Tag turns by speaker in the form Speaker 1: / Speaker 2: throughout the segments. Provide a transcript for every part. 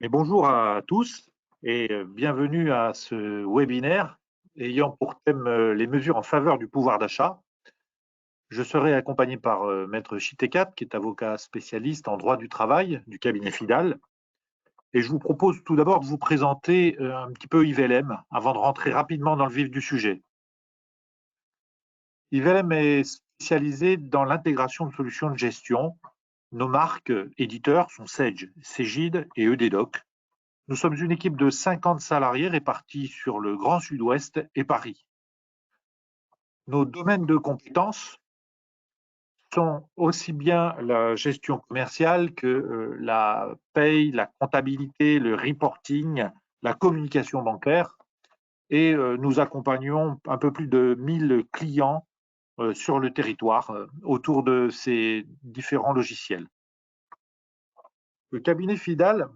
Speaker 1: Et bonjour à tous et bienvenue à ce webinaire ayant pour thème les mesures en faveur du pouvoir d'achat. Je serai accompagné par Maître Chitekat, qui est avocat spécialiste en droit du travail du cabinet Fidal. Et je vous propose tout d'abord de vous présenter un petit peu IVLM avant de rentrer rapidement dans le vif du sujet. IVLM est spécialisé dans l'intégration de solutions de gestion. Nos marques éditeurs sont Sage, Cegid et EDDoc. Nous sommes une équipe de 50 salariés répartis sur le Grand Sud-Ouest et Paris. Nos domaines de compétences sont aussi bien la gestion commerciale que la paye, la comptabilité, le reporting, la communication bancaire. Et nous accompagnons un peu plus de 1000 clients sur le territoire autour de ces différents logiciels. Le cabinet Fidal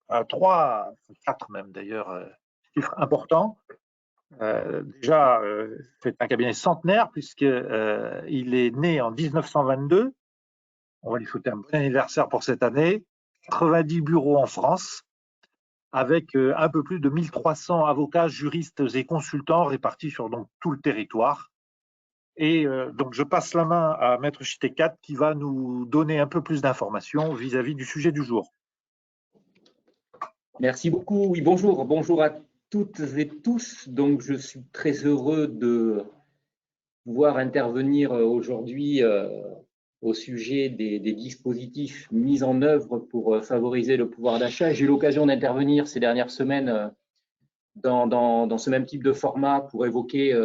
Speaker 1: a 4 même d'ailleurs, chiffres importants. Déjà, c'est un cabinet centenaire puisqu'il est né en 1922. On va lui souhaiter un bon anniversaire pour cette année. 90 bureaux en France, avec un peu plus de 1300 avocats, juristes et consultants répartis sur donc tout le territoire. Et donc, je passe la main à Maître Chitekat qui va nous donner un peu plus d'informations vis-à-vis du sujet du jour.
Speaker 2: Merci beaucoup. Oui, bonjour. Bonjour à toutes et tous. Donc, je suis très heureux de pouvoir intervenir aujourd'hui au sujet des dispositifs mis en œuvre pour favoriser le pouvoir d'achat. J'ai eu l'occasion d'intervenir ces dernières semaines dans ce même type de format pour évoquer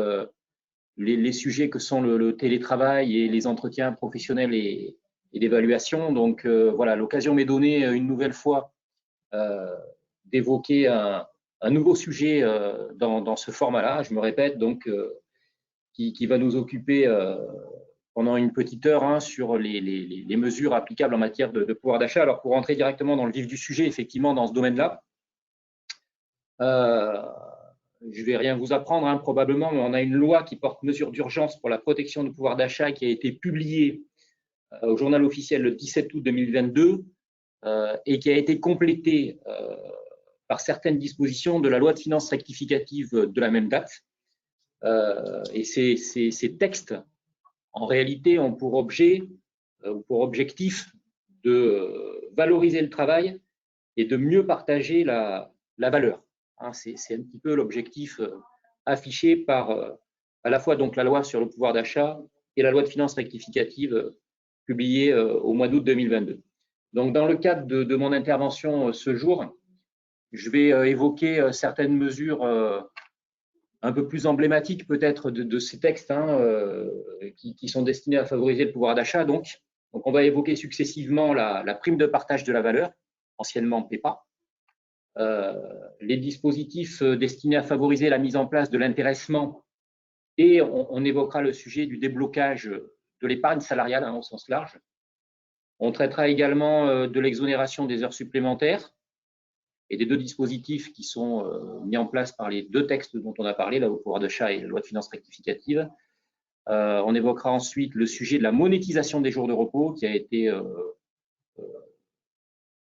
Speaker 2: les sujets que sont le télétravail et les entretiens professionnels et d'évaluation. Donc, voilà, l'occasion m'est donnée une nouvelle fois d'évoquer un nouveau sujet dans ce format-là, je me répète, donc qui va nous occuper pendant une petite heure sur les mesures applicables en matière de pouvoir d'achat. Alors, pour rentrer directement dans le vif du sujet, effectivement, dans ce domaine-là, je ne vais rien vous apprendre probablement, mais on a une loi qui porte mesures d'urgence pour la protection du pouvoir d'achat qui a été publiée au journal officiel le 17 août 2022 et qui a été complétée par certaines dispositions de la loi de finances rectificative de la même date. Et ces textes, en réalité, ont pour objet ou pour objectif de valoriser le travail et de mieux partager la valeur. C'est un petit peu l'objectif affiché par à la fois donc la loi sur le pouvoir d'achat et la loi de finances rectificative publiée au mois d'août 2022. Donc, dans le cadre de mon intervention ce jour, je vais évoquer certaines mesures un peu plus emblématiques peut-être de ces textes qui sont destinés à favoriser le pouvoir d'achat. Donc, on va évoquer successivement la prime de partage de la valeur, anciennement PEPA, les dispositifs destinés à favoriser la mise en place de l'intéressement et on évoquera le sujet du déblocage de l'épargne salariale au sens large. On traitera également de l'exonération des heures supplémentaires et des deux dispositifs qui sont mis en place par les deux textes dont on a parlé, la loi pouvoir d'achat et la loi de finances rectificative. On évoquera ensuite le sujet de la monétisation des jours de repos qui a été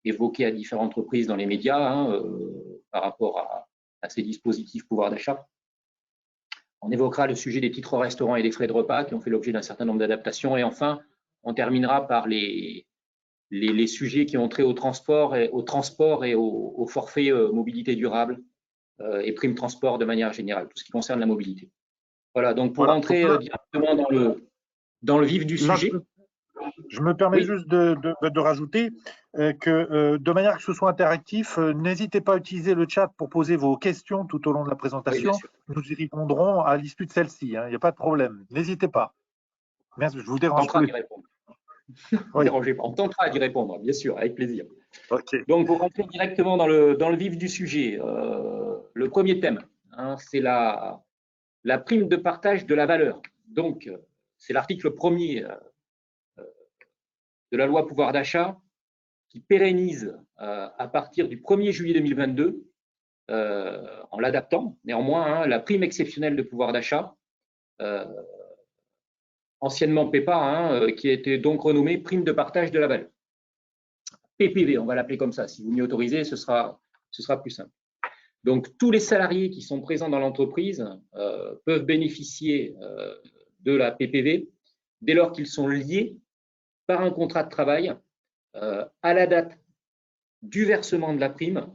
Speaker 2: évoqué à différentes reprises dans les médias par rapport à ces dispositifs pouvoir d'achat. On évoquera le sujet des titres restaurants et des frais de repas qui ont fait l'objet d'un certain nombre d'adaptations. Et enfin, on terminera par les sujets qui ont trait au transport et au forfait mobilité durable et prime transport de manière générale, tout ce qui concerne la mobilité. Voilà, donc pour rentrer directement dans le vif du sujet.
Speaker 1: Je me permets juste de rajouter que de manière que ce soit interactif, n'hésitez pas à utiliser le chat pour poser vos questions tout au long de la présentation. Oui, nous y répondrons à l'issue de celle-ci, il n'y a pas de problème. N'hésitez pas. Merci, je vous dérange plus.
Speaker 2: Oui. On tentera d'y répondre, bien sûr, avec plaisir. Okay. Donc, pour rentrer directement dans le vif du sujet, le premier thème, c'est la prime de partage de la valeur. Donc, c'est l'article 1er de la loi pouvoir d'achat qui pérennise à partir du 1er juillet 2022, en l'adaptant néanmoins, la prime exceptionnelle de pouvoir d'achat, anciennement PEPA, qui était donc renommée prime de partage de la valeur. PPV, on va l'appeler comme ça. Si vous m'y autorisez, ce sera plus simple. Donc, tous les salariés qui sont présents dans l'entreprise peuvent bénéficier de la PPV dès lors qu'ils sont liés par un contrat de travail à la date du versement de la prime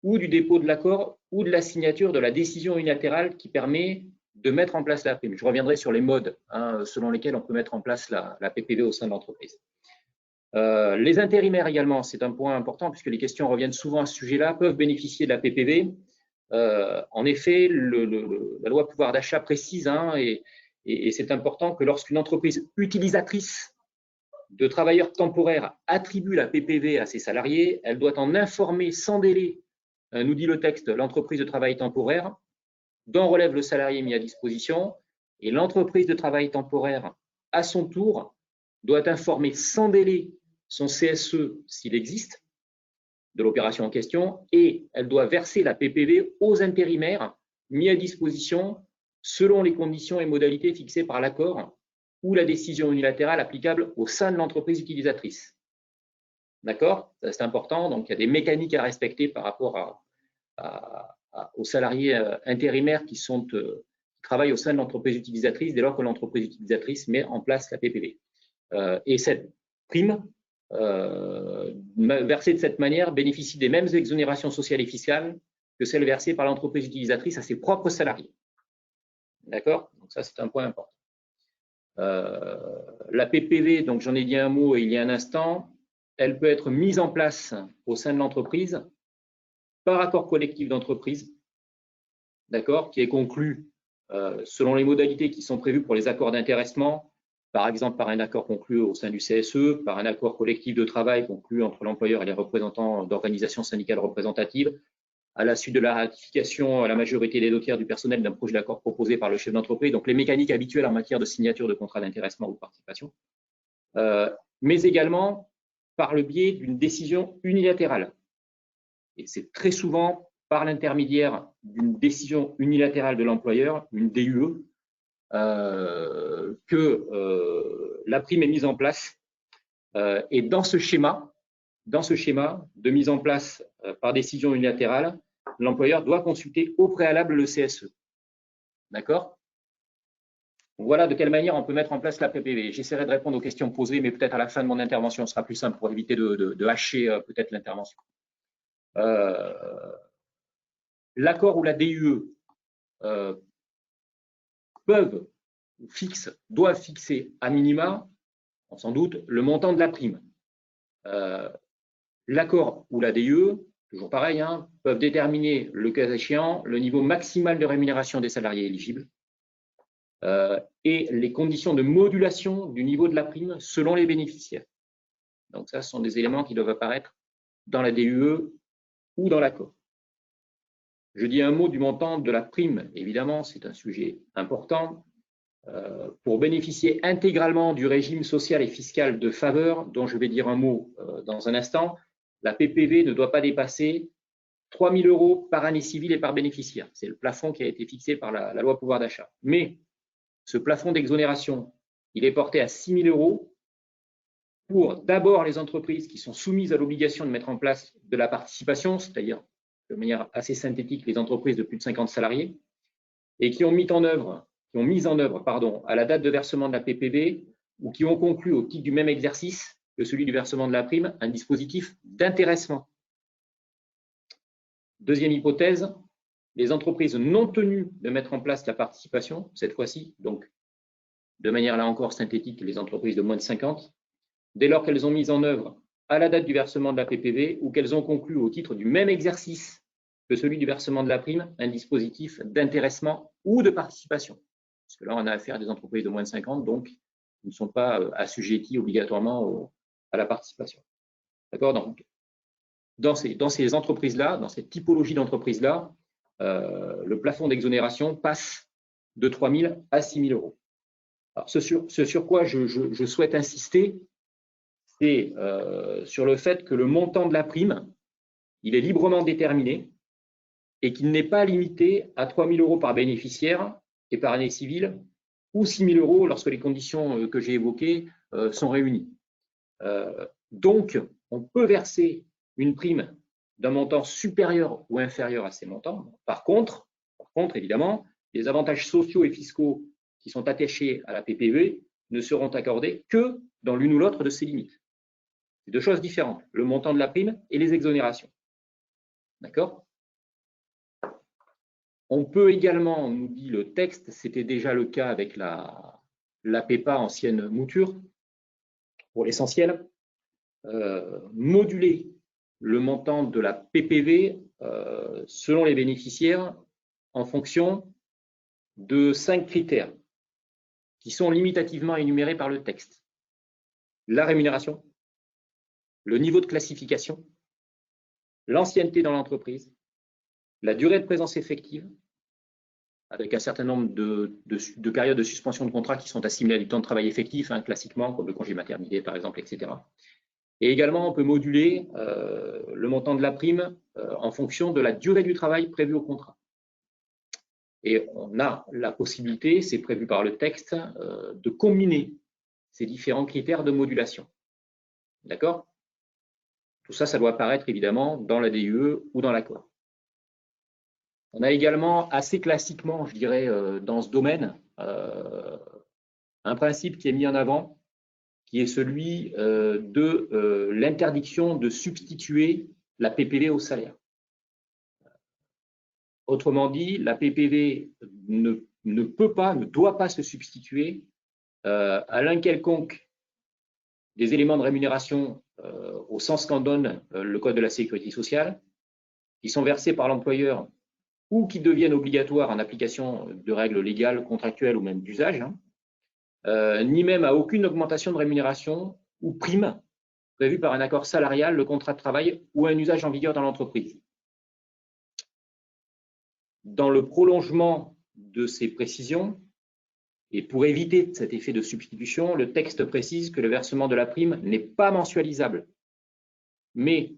Speaker 2: ou du dépôt de l'accord ou de la signature de la décision unilatérale qui permet de mettre en place la prime. Je reviendrai sur les modes selon lesquels on peut mettre en place la PPV au sein de l'entreprise. Les intérimaires également, c'est un point important puisque les questions reviennent souvent à ce sujet-là, peuvent bénéficier de la PPV. En effet, la loi pouvoir d'achat précise, et c'est important, que lorsqu'une entreprise utilisatrice de travailleurs temporaires attribue la PPV à ses salariés, elle doit en informer sans délai, nous dit le texte, l'entreprise de travail temporaire, dont relève le salarié mis à disposition, et l'entreprise de travail temporaire, à son tour, doit informer sans délai son CSE s'il existe de l'opération en question, et elle doit verser la PPV aux intérimaires mis à disposition selon les conditions et modalités fixées par l'accord ou la décision unilatérale applicable au sein de l'entreprise utilisatrice. D'accord? C'est important, donc il y a des mécaniques à respecter par rapport aux salariés intérimaires qui travaillent au sein de l'entreprise utilisatrice dès lors que l'entreprise utilisatrice met en place la PPV. Et cette prime, versée de cette manière, bénéficie des mêmes exonérations sociales et fiscales que celles versées par l'entreprise utilisatrice à ses propres salariés. D'accord? Donc ça, c'est un point important. La PPV, donc j'en ai dit un mot il y a un instant, elle peut être mise en place au sein de l'entreprise par accord collectif d'entreprise, d'accord, qui est conclu selon les modalités qui sont prévues pour les accords d'intéressement, par exemple par un accord conclu au sein du CSE, par un accord collectif de travail conclu entre l'employeur et les représentants d'organisations syndicales représentatives, à la suite de la ratification à la majorité des 2/3 du personnel d'un projet d'accord proposé par le chef d'entreprise, donc les mécaniques habituelles en matière de signature de contrat d'intéressement ou de participation, mais également par le biais d'une décision unilatérale. Et c'est très souvent par l'intermédiaire d'une décision unilatérale de l'employeur, une DUE, que la prime est mise en place. Et dans ce schéma de mise en place par décision unilatérale, l'employeur doit consulter au préalable le CSE. D'accord? Voilà de quelle manière on peut mettre en place la PPV. J'essaierai de répondre aux questions posées, mais peut-être à la fin de mon intervention, ce sera plus simple pour éviter de hacher peut-être l'intervention. L'accord ou la DUE doivent fixer à minima, sans doute, le montant de la prime. L'accord ou la DUE, toujours pareil, peuvent déterminer, le cas échéant, le niveau maximal de rémunération des salariés éligibles et les conditions de modulation du niveau de la prime selon les bénéficiaires. Donc ça, ce sont des éléments qui doivent apparaître dans la DUE ou dans l'accord. Je dis un mot du montant de la prime. Évidemment, c'est un sujet important. Pour bénéficier intégralement du régime social et fiscal de faveur, dont je vais dire un mot dans un instant, la PPV ne doit pas dépasser 3 000 € par année civile et par bénéficiaire. C'est le plafond qui a été fixé par la loi pouvoir d'achat. Mais ce plafond d'exonération, il est porté à 6 000 € pour d'abord les entreprises qui sont soumises à l'obligation de mettre en place de la participation, c'est-à-dire de manière assez synthétique les entreprises de plus de 50 salariés, et qui ont mis en œuvre à la date de versement de la PPV ou qui ont conclu au titre du même exercice que celui du versement de la prime un dispositif d'intéressement. Deuxième hypothèse, les entreprises non tenues de mettre en place la participation, cette fois-ci, donc de manière là encore synthétique, les entreprises de moins de 50, dès lors qu'elles ont mis en œuvre à la date du versement de la PPV ou qu'elles ont conclu au titre du même exercice que celui du versement de la prime un dispositif d'intéressement ou de participation. Parce que là, on a affaire à des entreprises de moins de 50, donc ils ne sont pas assujettis obligatoirement à la participation. D'accord? Donc, dans ces entreprises-là, dans cette typologie d'entreprises-là, le plafond d'exonération passe de 3 000 à 6 000 €. Alors, ce sur quoi je souhaite insister, c'est sur le fait que le montant de la prime, il est librement déterminé et qu'il n'est pas limité à 3 000 € par bénéficiaire et par année civile ou 6 000 € lorsque les conditions que j'ai évoquées sont réunies. Donc, on peut verser une prime d'un montant supérieur ou inférieur à ces montants. Par contre, évidemment, les avantages sociaux et fiscaux qui sont attachés à la PPV ne seront accordés que dans l'une ou l'autre de ces limites. C'est deux choses différentes, le montant de la prime et les exonérations. D'accord? On peut également, nous dit le texte, c'était déjà le cas avec la PEPA ancienne mouture, pour l'essentiel, moduler le montant de la PPV selon les bénéficiaires en fonction de 5 critères qui sont limitativement énumérés par le texte. La rémunération, le niveau de classification, l'ancienneté dans l'entreprise, la durée de présence effective, avec un certain nombre de périodes de suspension de contrat qui sont assimilées à du temps de travail effectif, hein, classiquement, comme le congé maternité par exemple, etc. Et également, on peut moduler le montant de la prime en fonction de la durée du travail prévue au contrat. Et on a la possibilité, c'est prévu par le texte, de combiner ces différents critères de modulation. D'accord? Tout ça, ça doit apparaître évidemment dans la DUE ou dans l'accord. On a également, assez classiquement, je dirais, dans ce domaine, un principe qui est mis en avant, qui est celui de l'interdiction de substituer la PPV au salaire. Autrement dit, la PPV ne peut pas, ne doit pas se substituer à l'un quelconque des éléments de rémunération au sens qu'en donne le Code de la Sécurité sociale, qui sont versés par l'employeur ou qui deviennent obligatoires en application de règles légales, contractuelles ou même d'usage, hein, ni même à aucune augmentation de rémunération ou prime prévue par un accord salarial, le contrat de travail ou un usage en vigueur dans l'entreprise. Dans le prolongement de ces précisions, et pour éviter cet effet de substitution, le texte précise que le versement de la prime n'est pas mensualisable. Mais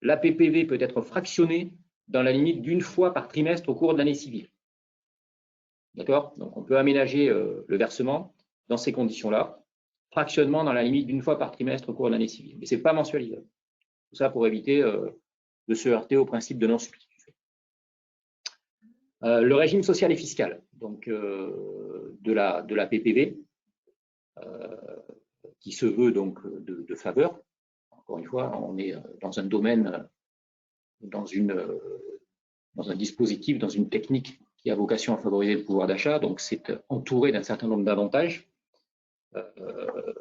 Speaker 2: la PPV peut être fractionnée dans la limite d'une fois par trimestre au cours de l'année civile. D'accord? Donc, on peut aménager le versement dans ces conditions-là. Fractionnement dans la limite d'une fois par trimestre au cours de l'année civile. Mais ce n'est pas mensualisable. Tout ça pour éviter de se heurter au principe de non-substitution. Le régime social et fiscal donc, de la PPV, qui se veut donc de faveur. Encore une fois, on est dans un domaine, dans un dispositif, dans une technique qui a vocation à favoriser le pouvoir d'achat, donc c'est entouré d'un certain nombre d'avantages.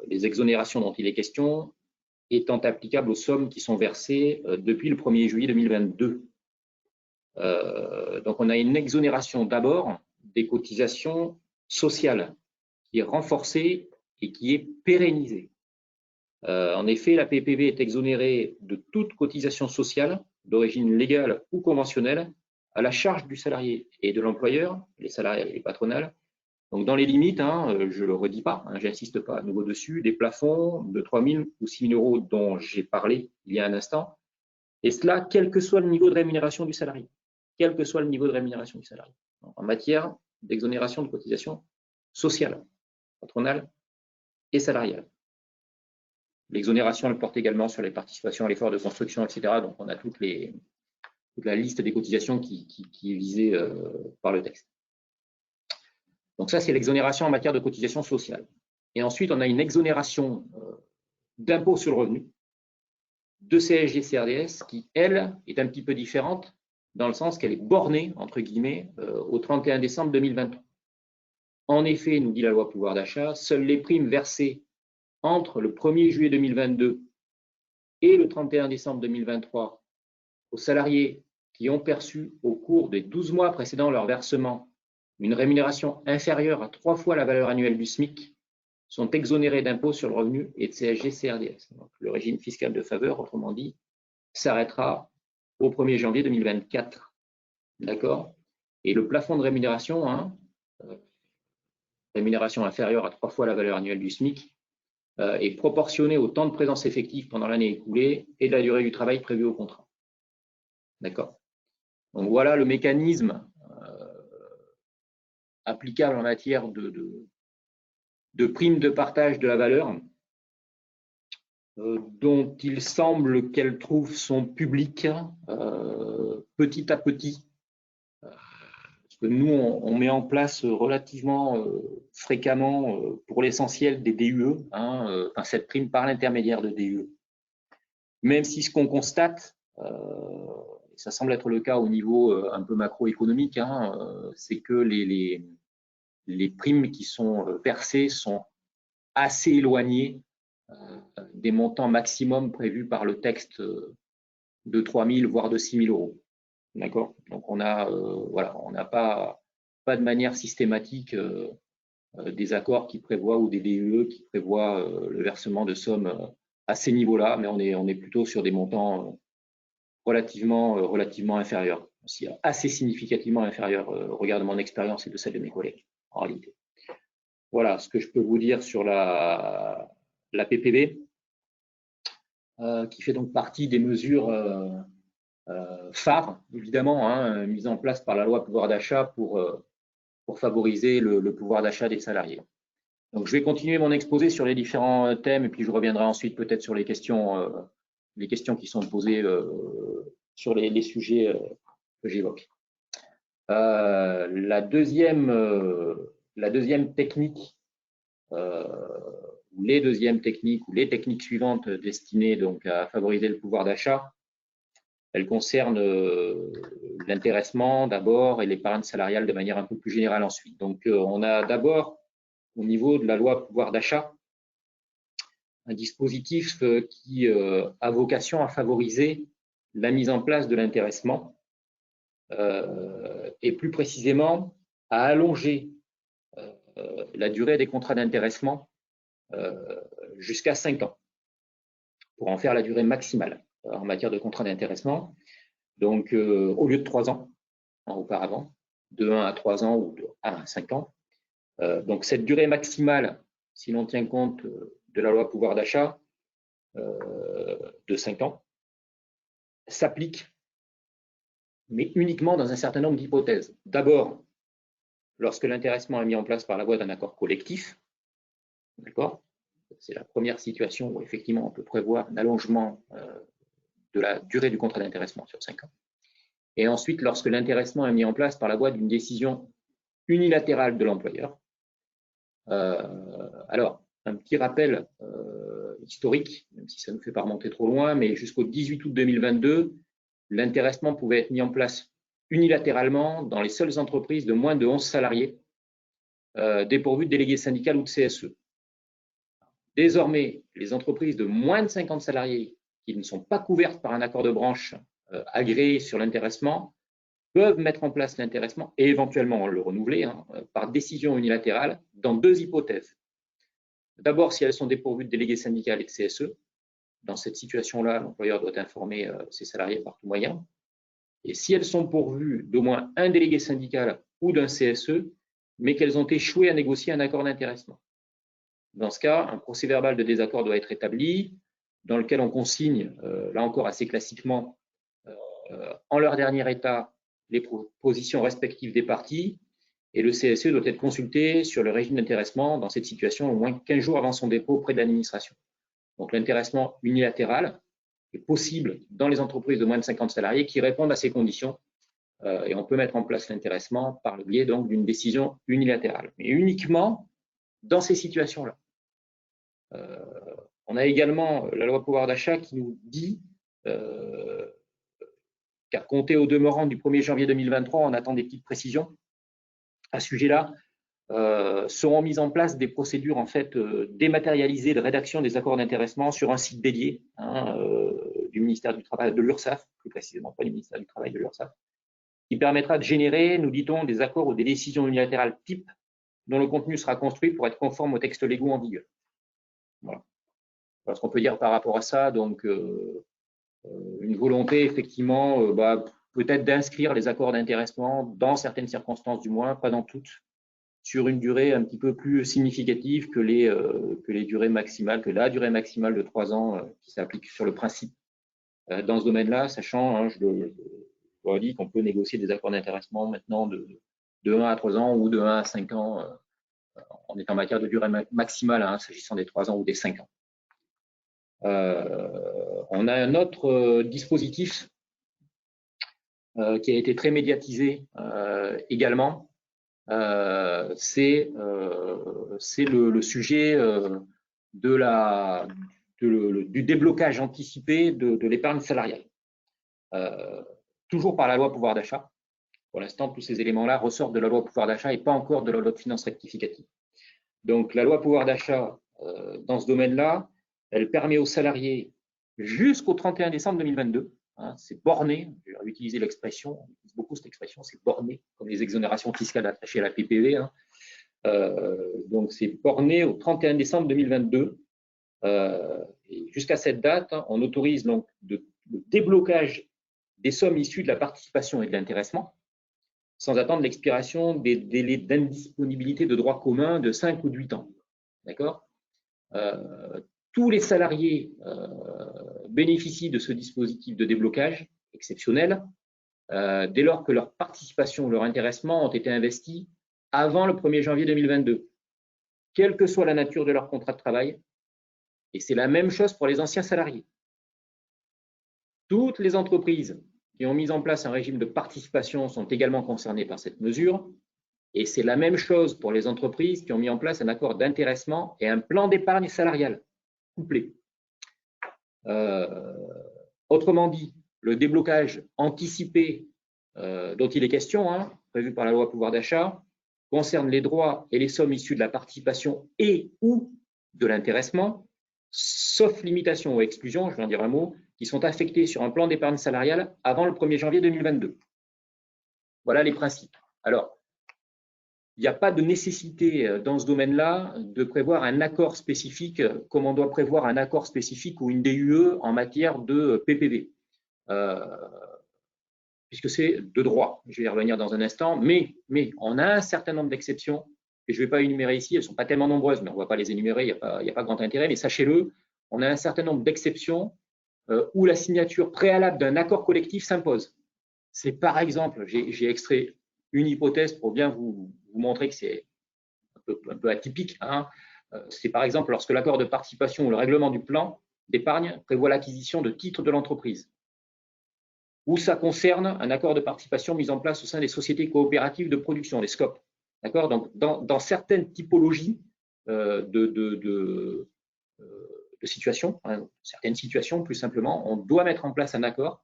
Speaker 2: Les exonérations dont il est question étant applicables aux sommes qui sont versées depuis le 1er juillet 2022. Donc on a une exonération d'abord des cotisations sociales qui est renforcée et qui est pérennisée. En effet, la PPV est exonérée de toute cotisation sociale d'origine légale ou conventionnelle à la charge du salarié et de l'employeur, les salariés et les patronales. Donc dans les limites, hein, je ne le redis pas, hein, j'insiste pas à nouveau dessus, des plafonds de 3 000 ou 6 000 euros dont j'ai parlé il y a un instant, et cela quel que soit le niveau de rémunération du salarié. Quel que soit le niveau de rémunération du salarié, en matière d'exonération de cotisation sociale, patronale et salariale. L'exonération, elle porte également sur les participations à l'effort de construction, etc. Donc, on a toute la liste des cotisations qui est visée par le texte. Donc, ça, c'est l'exonération en matière de cotisation sociale. Et ensuite, on a une exonération d'impôt sur le revenu, de CSG-CRDS, qui, elle, est un petit peu différente dans le sens qu'elle est bornée, entre guillemets, au 31 décembre 2023. En effet, nous dit la loi pouvoir d'achat, seules les primes versées entre le 1er juillet 2022 et le 31 décembre 2023 aux salariés qui ont perçu au cours des 12 mois précédant leur versement une rémunération inférieure à 3 fois la valeur annuelle du SMIC sont exonérés d'impôt sur le revenu et de CSG-CRDS. Donc, le régime fiscal de faveur, autrement dit, s'arrêtera au 1er janvier 2024. D'accord? Et le plafond de rémunération, rémunération inférieure à 3 fois la valeur annuelle du SMIC, est proportionné au temps de présence effective pendant l'année écoulée et de la durée du travail prévu au contrat. D'accord? Donc voilà le mécanisme applicable en matière de prime de partage de la valeur dont il semble qu'elle trouve son public petit à petit. Parce que nous, on met en place relativement fréquemment, pour l'essentiel, des DUE, enfin, cette prime par l'intermédiaire de DUE. Même si ce qu'on constate, ça semble être le cas au niveau un peu macroéconomique, c'est que les primes qui sont versées sont assez éloignées des montants maximum prévus par le texte de 3 000 voire de 6 000 euros. D'accord. Donc on a voilà, on n'a pas de manière systématique des accords qui prévoient ou des DUE qui prévoient le versement de sommes à ces niveaux-là, mais on est plutôt sur des montants relativement inférieurs, aussi assez significativement inférieurs au regard de mon expérience et de celle de mes collègues en réalité. Voilà ce que je peux vous dire sur la PPV, qui fait donc partie des mesures phares, évidemment, mises en place par la loi pouvoir d'achat pour favoriser le pouvoir d'achat des salariés. Donc, je vais continuer mon exposé sur les différents thèmes et puis je reviendrai ensuite peut-être sur les questions qui sont posées sur les sujets que j'évoque. La deuxième technique, ou les deuxièmes techniques ou les techniques suivantes destinées donc à favoriser le pouvoir d'achat, elles concernent l'intéressement d'abord et l'épargne salariale de manière un peu plus générale ensuite. Donc, on a d'abord, au niveau de la loi pouvoir d'achat, un dispositif qui a vocation à favoriser la mise en place de l'intéressement et plus précisément à allonger la durée des contrats d'intéressement jusqu'à 5 ans pour en faire la durée maximale en matière de contrat d'intéressement. Donc, au lieu de 3 ans auparavant, de 1 à 3 ans ou de 1 à 5 ans. Donc, cette durée maximale, si l'on tient compte de la loi pouvoir d'achat de 5 ans, s'applique, mais uniquement dans un certain nombre d'hypothèses. D'abord, lorsque l'intéressement est mis en place par la voie d'un accord collectif, d'accord, c'est la première situation où effectivement on peut prévoir un allongement de la durée du contrat d'intéressement sur 5 ans. Et ensuite, lorsque l'intéressement est mis en place par la voie d'une décision unilatérale de l'employeur. Alors, un petit rappel historique, même si ça ne nous fait pas remonter trop loin, mais jusqu'au 18 août 2022, l'intéressement pouvait être mis en place unilatéralement dans les seules entreprises de moins de 11 salariés dépourvues de délégués syndicaux ou de CSE. Désormais, les entreprises de moins de 50 salariés qui ne sont pas couvertes par un accord de branche agréé sur l'intéressement peuvent mettre en place l'intéressement et éventuellement le renouveler par décision unilatérale dans 2 hypothèses. D'abord, si elles sont dépourvues de délégués syndicaux et de CSE. Dans cette situation-là, l'employeur doit informer ses salariés par tout moyen. Et si elles sont pourvues d'au moins un délégué syndical ou d'un CSE, mais qu'elles ont échoué à négocier un accord d'intéressement. Dans ce cas, un procès-verbal de désaccord doit être établi, dans lequel on consigne, là encore assez classiquement, en leur dernier état, les positions respectives des parties, et le CSE doit être consulté sur le régime d'intéressement dans cette situation au moins 15 jours avant son dépôt auprès de l'administration. Donc l'intéressement unilatéral est possible dans les entreprises de moins de 50 salariés qui répondent à ces conditions et on peut mettre en place l'intéressement par le biais donc d'une décision unilatérale, mais uniquement dans ces situations-là. On a également la loi pouvoir d'achat qui nous dit qu'à compter au demeurant du 1er janvier 2023, on attend des petites précisions à ce sujet-là. Seront mises en place des procédures en fait dématérialisées de rédaction des accords d'intéressement sur un site dédié du ministère du Travail, de l'URSSAF, plus précisément pas du ministère du Travail, de l'URSSAF, qui permettra de générer, nous dit-on, des accords ou des décisions unilatérales type dont le contenu sera construit pour être conforme aux textes légaux en vigueur. Voilà. Ce qu'on peut dire par rapport à ça, donc une volonté effectivement peut-être d'inscrire les accords d'intéressement dans certaines circonstances du moins, pas dans toutes, sur une durée un petit peu plus significative que les durées maximales, que la durée maximale de 3 ans qui s'applique sur le principe dans ce domaine-là, sachant, je leur ai dit qu'on peut négocier des accords d'intéressement maintenant de 1 à 3 ans ou de 1 à 5 ans. On est en matière de durée maximale, s'agissant des 3 ans ou des 5 ans. On a un autre dispositif qui a été très médiatisé également. C'est le sujet du déblocage anticipé de l'épargne salariale. Toujours par la loi pouvoir d'achat. Pour l'instant, tous ces éléments-là ressortent de la loi pouvoir d'achat et pas encore de la loi de finances rectificative. Donc, la loi pouvoir d'achat, dans ce domaine-là, elle permet aux salariés jusqu'au 31 décembre 2022, hein, c'est borné, je vais utiliser l'expression, on utilise beaucoup cette expression, c'est borné, comme les exonérations fiscales attachées à la PPV. Hein. Donc, c'est borné au 31 décembre 2022. Et jusqu'à cette date, hein, on autorise donc le déblocage des sommes issues de la participation et de l'intéressement, sans attendre l'expiration des délais d'indisponibilité de droit commun de 5 ou de 8 ans. D'accord ? Tous les salariés bénéficient de ce dispositif de déblocage exceptionnel dès lors que leur participation ou leur intéressement ont été investis avant le 1er janvier 2022, quelle que soit la nature de leur contrat de travail. Et c'est la même chose pour les anciens salariés. Toutes les entreprises qui ont mis en place un régime de participation sont également concernées par cette mesure. Et c'est la même chose pour les entreprises qui ont mis en place un accord d'intéressement et un plan d'épargne salariale couplé. Autrement dit, le déblocage anticipé dont il est question, hein, prévu par la loi pouvoir d'achat, concerne les droits et les sommes issues de la participation et ou de l'intéressement, sauf limitation ou exclusion, je vais en dire un mot, qui sont affectés sur un plan d'épargne salariale avant le 1er janvier 2022. Voilà les principes. Alors, il n'y a pas de nécessité dans ce domaine-là de prévoir un accord spécifique comme on doit prévoir un accord spécifique ou une DUE en matière de PPV, puisque c'est de droit. Je vais y revenir dans un instant, mais on a un certain nombre d'exceptions que je ne vais pas énumérer ici. Elles ne sont pas tellement nombreuses, mais on ne va pas les énumérer, il n'y a pas grand intérêt. Mais sachez-le, on a un certain nombre d'exceptions où la signature préalable d'un accord collectif s'impose. C'est par exemple, j'ai extrait une hypothèse pour bien vous montrer que c'est un peu atypique. Hein. C'est par exemple lorsque l'accord de participation ou le règlement du plan d'épargne prévoit l'acquisition de titres de l'entreprise, ou ça concerne un accord de participation mis en place au sein des sociétés coopératives de production, les SCOP. D'accord ? Donc, dans certaines typologies de situations, hein, certaines situations, plus simplement, on doit mettre en place un accord,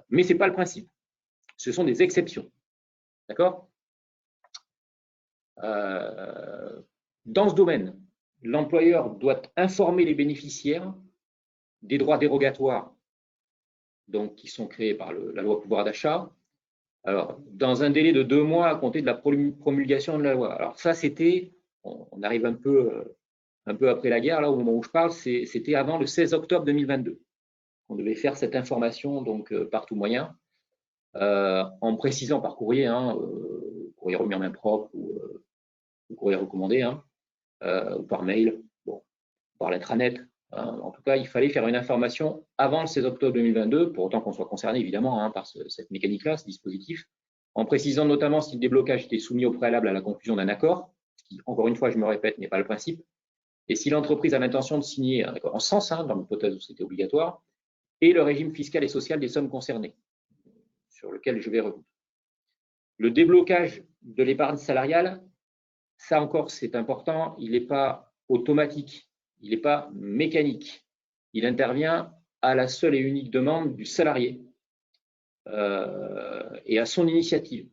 Speaker 2: mais ce n'est pas le principe. Ce sont des exceptions. D'accord ? Dans ce domaine, l'employeur doit informer les bénéficiaires des droits dérogatoires donc, qui sont créés par la loi pouvoir d'achat, alors dans un délai de 2 mois à compter de la promulgation de la loi. Alors ça, c'était, on arrive un peu après la guerre, là au moment où je parle, c'était avant le 16 octobre 2022. On devait faire cette information donc par tout moyen, en précisant par courrier, hein, courrier remis en main propre ou courrier recommandé, hein, ou par mail, bon, par l'intranet. En tout cas, il fallait faire une information avant le 16 octobre 2022, pour autant qu'on soit concerné évidemment hein, par cette mécanique-là, ce dispositif, en précisant notamment si le déblocage était soumis au préalable à la conclusion d'un accord, ce qui, encore une fois, je me répète, n'est pas le principe, et si l'entreprise a l'intention de signer un accord en ce sens, hein, dans l'hypothèse où c'était obligatoire, et le régime fiscal et social des sommes concernées, sur lequel je vais revenir. Le déblocage de l'épargne salariale, ça encore c'est important, il n'est pas automatique. Il n'est pas mécanique. Il intervient à la seule et unique demande du salarié et à son initiative.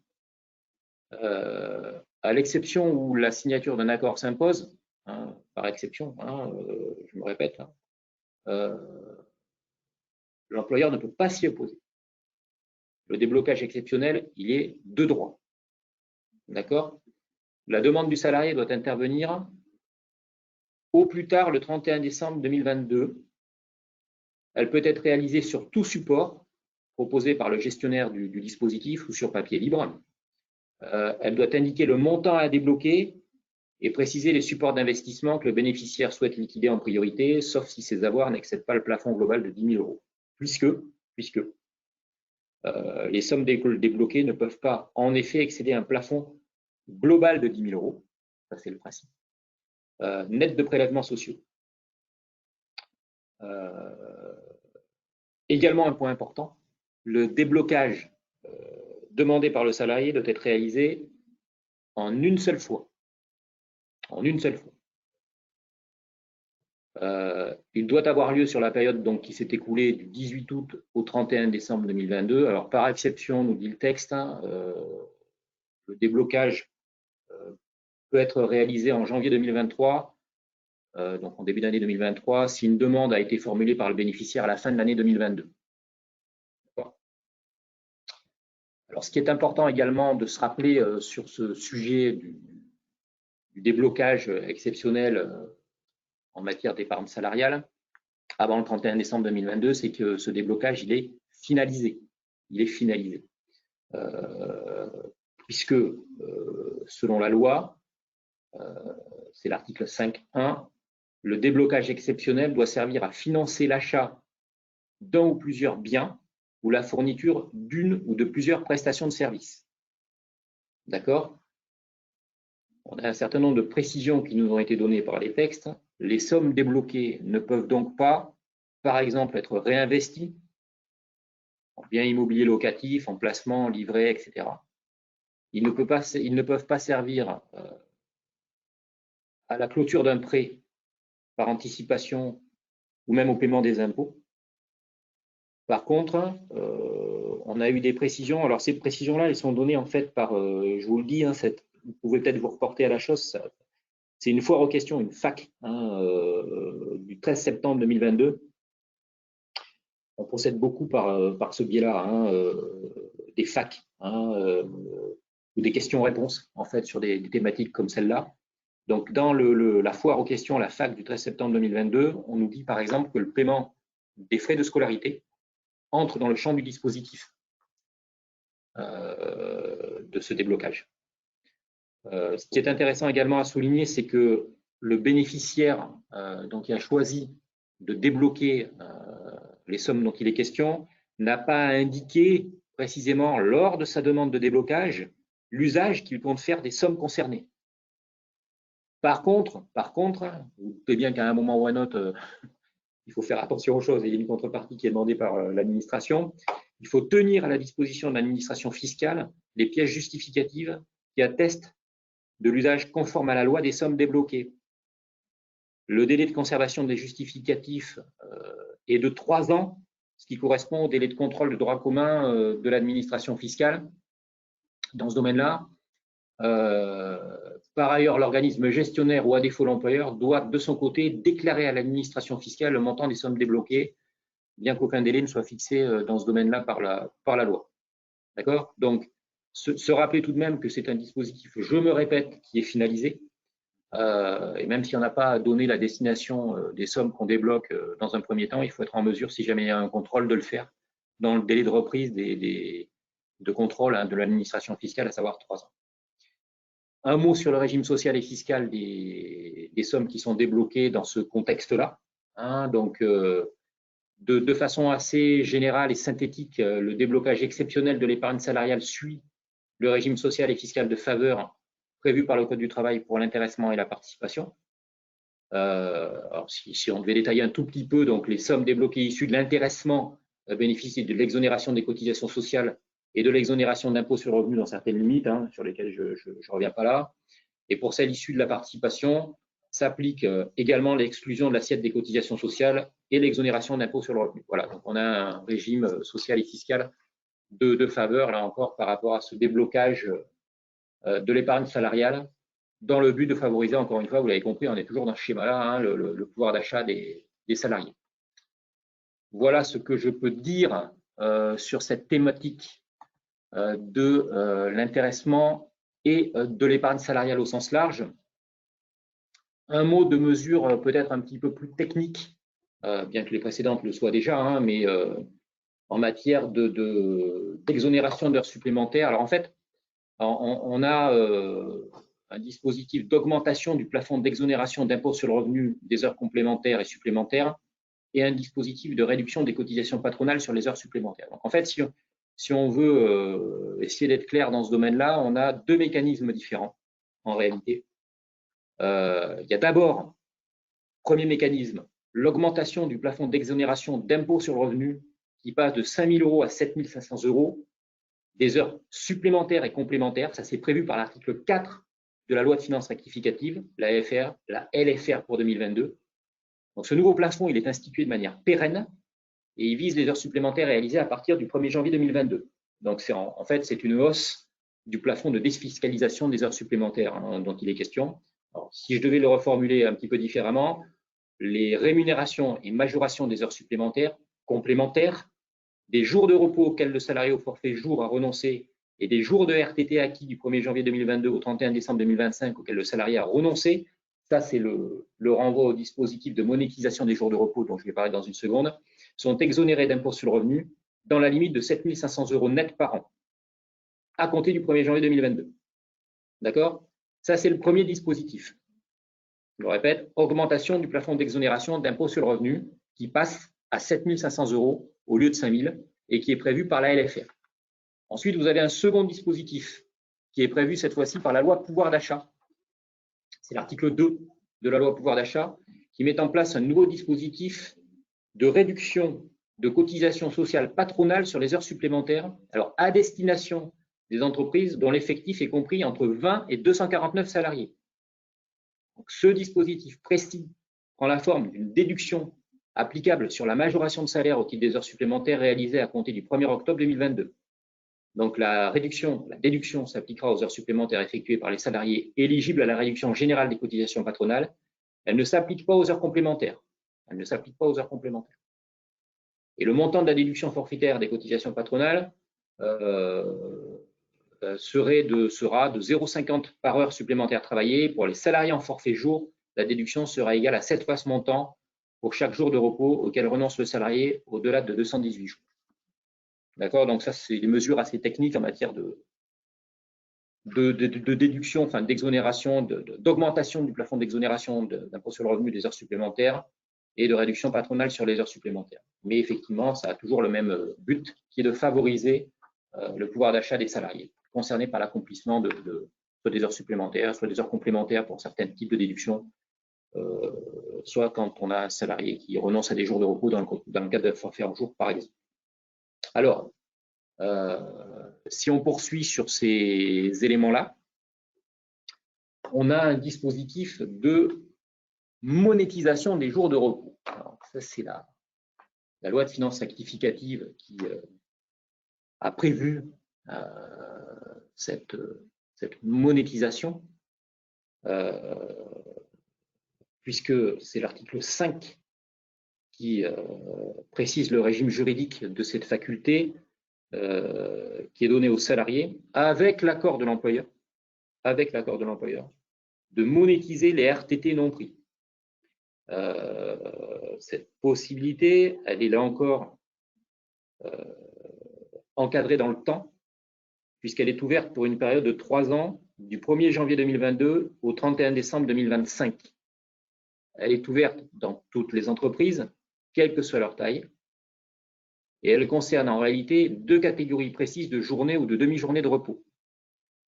Speaker 2: À l'exception où la signature d'un accord s'impose, hein, par exception, hein, je me répète, hein, l'employeur ne peut pas s'y opposer. Le déblocage exceptionnel, il est de droit. D'accord ? La demande du salarié doit intervenir au plus tard le 31 décembre 2022. Elle peut être réalisée sur tout support proposé par le gestionnaire du dispositif ou sur papier libre. Elle doit indiquer le montant à débloquer et préciser les supports d'investissement que le bénéficiaire souhaite liquider en priorité, sauf si ses avoirs n'excèdent pas le plafond global de 10 000 euros. Puisque les sommes débloquées ne peuvent pas en effet excéder un plafond global de 10 000 euros. Ça, c'est le principe. Net de prélèvements sociaux. Également un point important, le déblocage demandé par le salarié doit être réalisé en une seule fois. En une seule fois. Il doit avoir lieu sur la période donc, qui s'est écoulée du 18 août au 31 décembre 2022. Alors, par exception, nous dit le texte, le déblocage peut être réalisé en janvier 2023, donc en début d'année 2023, si une demande a été formulée par le bénéficiaire à la fin de l'année 2022. Alors, ce qui est important également de se rappeler sur ce sujet du déblocage exceptionnel en matière d'épargne salariale, avant le 31 décembre 2022, c'est que ce déblocage, il est finalisé. Il est finalisé. Puisque, selon la loi, c'est l'article 5.1, le déblocage exceptionnel doit servir à financer l'achat d'un ou plusieurs biens ou la fourniture d'une ou de plusieurs prestations de services. D'accord? On a un certain nombre de précisions qui nous ont été données par les textes. Les sommes débloquées ne peuvent donc pas, par exemple, être réinvesties en biens immobiliers locatifs, en placements, en livrets, etc. Ils ne peuvent pas servir à la clôture d'un prêt par anticipation ou même au paiement des impôts. Par contre, on a eu des précisions. Alors, ces précisions-là, elles sont données en fait par, je vous le dis, vous pouvez peut-être vous reporter à la chose, c'est une foire aux questions, une FAQ du 13 septembre 2022. On procède beaucoup par ce biais-là, des FAQ ou des questions-réponses en fait sur des thématiques comme celle-là. Donc, dans la foire aux questions, la FAQ du 13 septembre 2022, on nous dit par exemple que le paiement des frais de scolarité entre dans le champ du dispositif de ce déblocage. Ce qui est intéressant également à souligner, c'est que le bénéficiaire qui a choisi de débloquer les sommes dont il est question n'a pas indiqué précisément lors de sa demande de déblocage l'usage qu'il compte faire des sommes concernées. Par contre, vous doutez bien qu'à un moment ou à un autre, il faut faire attention aux choses et il y a une contrepartie qui est demandée par l'administration. Il faut tenir à la disposition de l'administration fiscale les pièces justificatives qui attestent de l'usage conforme à la loi des sommes débloquées. Le délai de conservation des justificatifs est de 3 ans, ce qui correspond au délai de contrôle de droit commun de l'administration fiscale dans ce domaine-là. Par ailleurs, l'organisme gestionnaire ou à défaut l'employeur doit de son côté déclarer à l'administration fiscale le montant des sommes débloquées, bien qu'aucun délai ne soit fixé dans ce domaine-là par la loi. D'accord? Donc, se rappeler tout de même que c'est un dispositif, je me répète, qui est finalisé, et même si on n'a pas donné la destination des sommes qu'on débloque dans un premier temps, il faut être en mesure, si jamais il y a un contrôle, de le faire dans le délai de reprise de contrôle de l'administration fiscale, à savoir 3 ans. Un mot sur le régime social et fiscal des sommes qui sont débloquées dans ce contexte-là. Donc, de façon assez générale et synthétique, le déblocage exceptionnel de l'épargne salariale suit le régime social et fiscal de faveur prévu par le Code du travail pour l'intéressement et la participation. Alors, si on devait détailler un tout petit peu, donc les sommes débloquées issues de l'intéressement bénéficient de l'exonération des cotisations sociales et de l'exonération d'impôt sur le revenu dans certaines limites, sur lesquelles je ne reviens pas là. Et pour celles issues de la participation, s'applique également l'exclusion de l'assiette des cotisations sociales et l'exonération d'impôt sur le revenu. Voilà, donc on a un régime social et fiscal de faveur, là encore, par rapport à ce déblocage de l'épargne salariale, dans le but de favoriser, encore une fois, vous l'avez compris, on est toujours dans ce schéma-là, le pouvoir d'achat des salariés. Voilà ce que je peux dire sur cette thématique de l'intéressement et de l'épargne salariale au sens large. Un mot de mesure peut-être un petit peu plus technique, bien que les précédentes le soient déjà, mais en matière d'exonération d'heures supplémentaires. Alors en fait, on a un dispositif d'augmentation du plafond d'exonération d'impôt sur le revenu des heures complémentaires et supplémentaires et un dispositif de réduction des cotisations patronales sur les heures supplémentaires. Donc en fait, si on veut essayer d'être clair dans ce domaine-là, on a 2 mécanismes différents en réalité. Il y a d'abord, premier mécanisme, l'augmentation du plafond d'exonération d'impôt sur le revenu qui passe de 5 000 € à 7 500 €, des heures supplémentaires et complémentaires. Ça, c'est prévu par l'article 4 de la loi de finances rectificative, la LFR pour 2022. Donc, ce nouveau plafond, il est institué de manière pérenne et il vise les heures supplémentaires réalisées à partir du 1er janvier 2022. Donc, en fait, c'est une hausse du plafond de défiscalisation des heures supplémentaires dont il est question. Alors, si je devais le reformuler un petit peu différemment, les rémunérations et majorations des heures supplémentaires complémentaires, des jours de repos auxquels le salarié au forfait jour a renoncé et des jours de RTT acquis du 1er janvier 2022 au 31 décembre 2025 auxquels le salarié a renoncé, ça c'est le renvoi au dispositif de monétisation des jours de repos dont je vais parler dans une seconde, sont exonérés d'impôt sur le revenu dans la limite de 7 500 € net par an, à compter du 1er janvier 2022. D'accord? Ça, c'est le premier dispositif. Je le répète, augmentation du plafond d'exonération d'impôt sur le revenu qui passe à 7 500 € au lieu de 5 000 et qui est prévu par la LFR. Ensuite, vous avez un second dispositif qui est prévu cette fois-ci par la loi pouvoir d'achat. C'est l'article 2 de la loi pouvoir d'achat qui met en place un nouveau dispositif de réduction de cotisations sociales patronales sur les heures supplémentaires, alors à destination des entreprises dont l'effectif est compris entre 20 et 249 salariés. Donc, ce dispositif précis prend la forme d'une déduction applicable sur la majoration de salaire au titre des heures supplémentaires réalisées à compter du 1er octobre 2022. Donc, la déduction s'appliquera aux heures supplémentaires effectuées par les salariés éligibles à la réduction générale des cotisations patronales. Elle ne s'applique pas aux heures complémentaires. Et le montant de la déduction forfaitaire des cotisations patronales sera de 0,50 par heure supplémentaire travaillée. Pour les salariés en forfait jour, la déduction sera égale à 7 fois ce montant pour chaque jour de repos auquel renonce le salarié au-delà de 218 jours. D'accord? Donc ça, c'est des mesures assez techniques en matière de déduction, enfin d'exonération, d'augmentation du plafond d'exonération d'impôt sur le revenu des heures supplémentaires et de réduction patronale sur les heures supplémentaires. Mais effectivement, ça a toujours le même but, qui est de favoriser le pouvoir d'achat des salariés concernés par l'accomplissement soit des heures supplémentaires, soit des heures complémentaires pour certains types de déductions, soit quand on a un salarié qui renonce à des jours de repos dans le cadre d'un forfait en jour, par exemple. Alors, si on poursuit sur ces éléments-là, on a un dispositif de monétisation des jours de repos. Alors, ça, c'est la loi de finances rectificative qui a prévu cette monétisation, puisque c'est l'article 5 qui précise le régime juridique de cette faculté qui est donnée aux salariés avec l'accord de l'employeur, de monétiser les RTT non pris. Cette possibilité, elle est là encore encadrée dans le temps, puisqu'elle est ouverte pour une période de 3 ans, du 1er janvier 2022 au 31 décembre 2025. Elle est ouverte dans toutes les entreprises, quelle que soit leur taille, et elle concerne en réalité 2 catégories précises de journées ou de demi-journées de repos.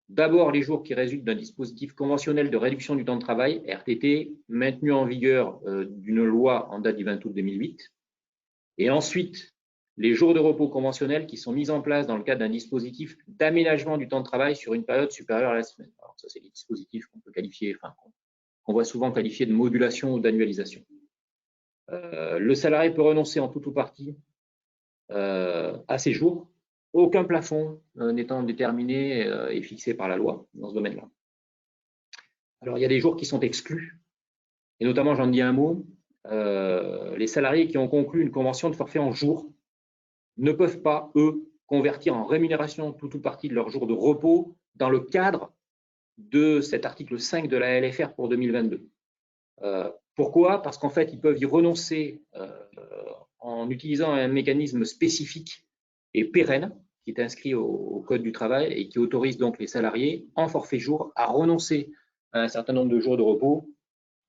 Speaker 2: D'abord, les jours qui résultent d'un dispositif conventionnel de réduction du temps de travail, RTT, maintenu en vigueur d'une loi en date du 20 août 2008. Et ensuite, les jours de repos conventionnels qui sont mis en place dans le cadre d'un dispositif d'aménagement du temps de travail sur une période supérieure à la semaine. Alors ça, c'est des dispositifs qu'on peut qualifier, qu'on voit souvent qualifier de modulation ou d'annualisation. Le salarié peut renoncer en tout ou partie à ces jours, aucun plafond n'étant déterminé et fixé par la loi dans ce domaine-là. Alors, il y a des jours qui sont exclus, et notamment, j'en dis un mot, les salariés qui ont conclu une convention de forfait en jours ne peuvent pas, eux, convertir en rémunération tout ou partie de leur jour de repos dans le cadre de cet article 5 de la LFR pour 2022. Pourquoi? Parce qu'en fait, ils peuvent y renoncer en utilisant un mécanisme spécifique et pérenne qui est inscrit au Code du travail et qui autorise donc les salariés en forfait jour à renoncer à un certain nombre de jours de repos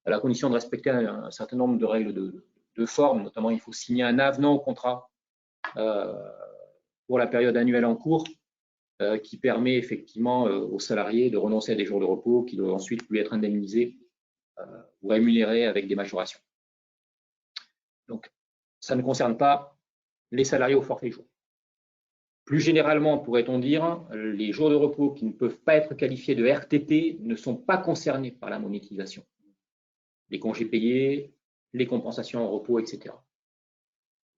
Speaker 2: à la condition de respecter un certain nombre de règles de forme. Notamment, il faut signer un avenant au contrat pour la période annuelle en cours qui permet effectivement aux salariés de renoncer à des jours de repos qui doivent ensuite lui être indemnisés ou rémunérés avec des majorations. Donc, ça ne concerne pas les salariés au forfait jour. Plus généralement, pourrait-on dire, les jours de repos qui ne peuvent pas être qualifiés de RTT ne sont pas concernés par la monétisation. Les congés payés, les compensations en repos, etc.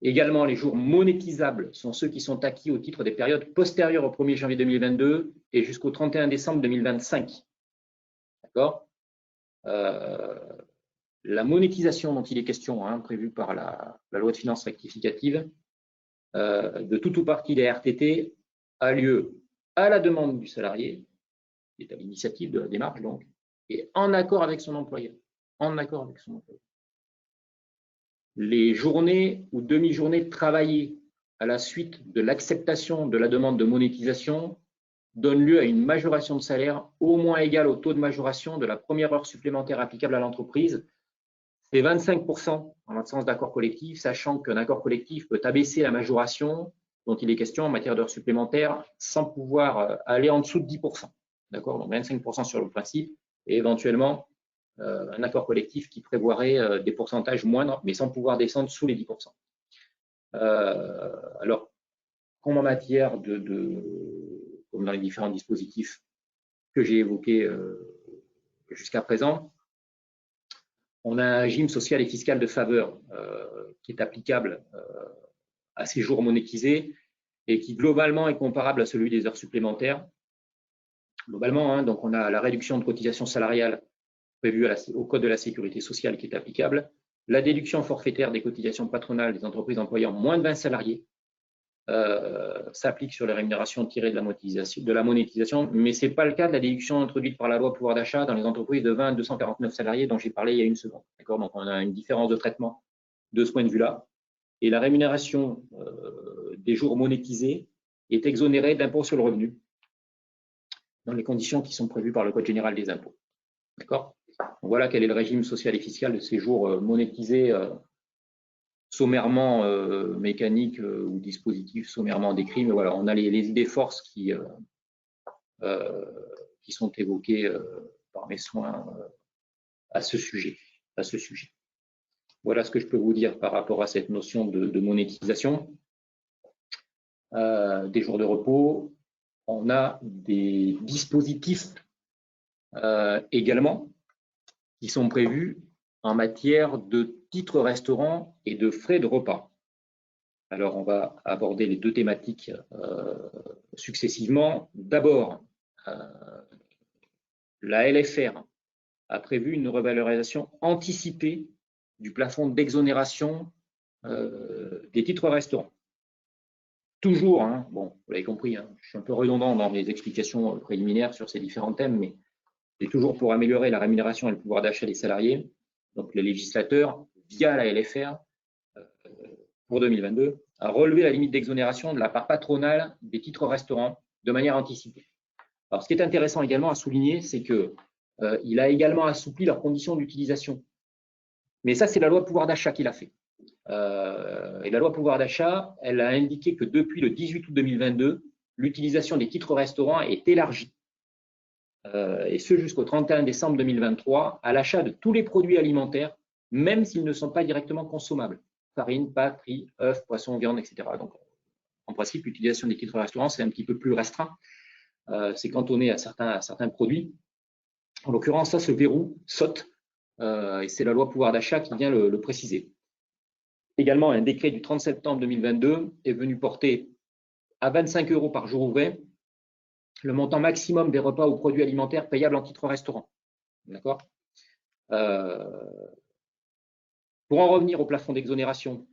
Speaker 2: Également, les jours monétisables sont ceux qui sont acquis au titre des périodes postérieures au 1er janvier 2022 et jusqu'au 31 décembre 2025. D'accord ? La monétisation dont il est question, prévue par la loi de finances rectificative, de tout ou partie des RTT a lieu à la demande du salarié, qui est à l'initiative de la démarche donc, et en accord avec son employeur. En accord avec son employeur. Les journées ou demi-journées travaillées à la suite de l'acceptation de la demande de monétisation donnent lieu à une majoration de salaire au moins égale au taux de majoration de la première heure supplémentaire applicable à l'entreprise. C'est 25% en l'absence d'accord collectif, sachant qu'un accord collectif peut abaisser la majoration dont il est question en matière d'heures supplémentaires sans pouvoir aller en dessous de 10%. D'accord ? Donc 25% sur le principe et éventuellement un accord collectif qui prévoirait des pourcentages moindres, mais sans pouvoir descendre sous les 10%. Alors, comme en matière comme dans les différents dispositifs que j'ai évoqués jusqu'à présent, on a un régime social et fiscal de faveur qui est applicable à ces jours monétisés et qui globalement est comparable à celui des heures supplémentaires. Globalement, donc on a la réduction de cotisation salariale prévue au Code de la sécurité sociale qui est applicable, la déduction forfaitaire des cotisations patronales des entreprises employant moins de 20 salariés s'applique sur les rémunérations tirées de la monétisation, mais ce n'est pas le cas de la déduction introduite par la loi pouvoir d'achat dans les entreprises de 20 à 249 salariés dont j'ai parlé il y a une seconde. Donc on a une différence de traitement de ce point de vue-là. Et la rémunération des jours monétisés est exonérée d'impôt sur le revenu dans les conditions qui sont prévues par le Code général des impôts. D'accord ? Voilà quel est le régime social et fiscal de ces jours monétisés sommairement mécaniques ou dispositifs sommairement décrits. Mais voilà, on a les idées forces qui sont évoquées par mes soins à ce sujet. Voilà ce que je peux vous dire par rapport à cette notion de monétisation. Des jours de repos, on a des dispositifs également qui sont prévus en matière de titres restaurants et de frais de repas. Alors, on va aborder les deux thématiques successivement. D'abord, la LFR a prévu une revalorisation anticipée du plafond d'exonération des titres restaurants. Toujours, bon, vous l'avez compris, je suis un peu redondant dans mes explications préliminaires sur ces différents thèmes, mais c'est toujours pour améliorer la rémunération et le pouvoir d'achat des salariés. Donc, le législateur, via la LFR, pour 2022, a relevé la limite d'exonération de la part patronale des titres restaurants de manière anticipée. Alors, ce qui est intéressant également à souligner, c'est qu'il a également assoupli leurs conditions d'utilisation. Mais ça, c'est la loi pouvoir d'achat qui l'a fait. Et la loi pouvoir d'achat, elle a indiqué que depuis le 18 août 2022, l'utilisation des titres restaurants est élargie. Et ce jusqu'au 31 décembre 2023, à l'achat de tous les produits alimentaires, même s'ils ne sont pas directement consommables. Farine, pâtes, riz, œufs, poissons, viande, etc. Donc, en principe, l'utilisation des titres restaurants, c'est un petit peu plus restreint. C'est cantonné à certains produits. En l'occurrence, ça, ce verrou saute, et c'est la loi pouvoir d'achat qui vient le préciser. Également, un décret du 30 septembre 2022 est venu porter à 25 € par jour ouvré le montant maximum des repas ou produits alimentaires payables en titre restaurant. D'accord ? Pour en revenir au plafond d'exonération